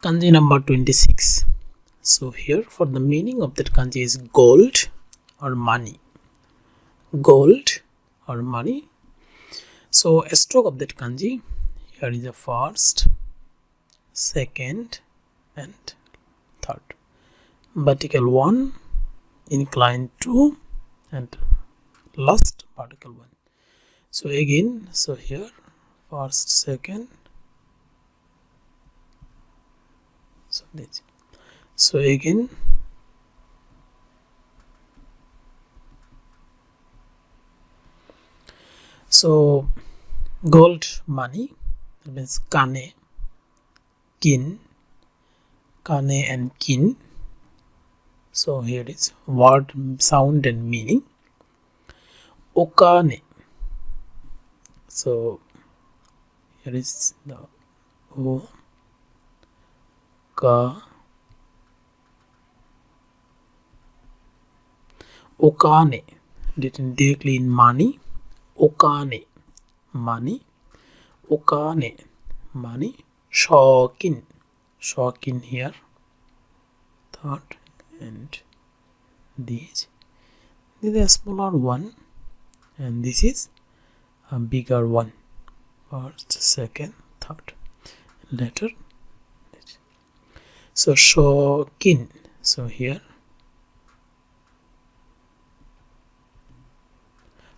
Kanji number 26. So here for the meaning of that kanji is gold or money. Gold or money. So a stroke of that kanji, here is the first, second and third. Vertical 1, inclined 2 and last vertical 1. So again, so here first, second, so this. So again, so gold money, that means kane, kin, kane and kin. So here is word sound and meaning. Okane. So here is the o ka. Okane, written directly in money. Okane, money. Okane, money. Shokin, shokin here, third, and this is a smaller one, and this is a bigger one. First, second, third, letter. So shokin. So here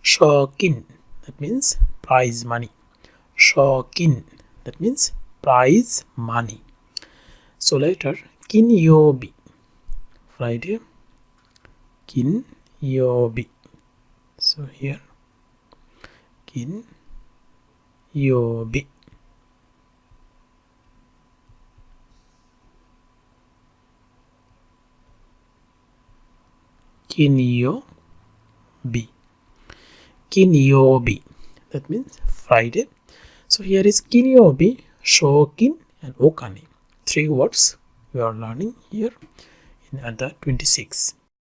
shokin, that means prize money. Shokin, that means prize money. So later, kinyobi, Friday, kinyobi. So here, kinyobi. Kinyobi. Kinyobi, that means Friday. So here is kinyobi, shokin and okane. 3 words we are learning here in the 26.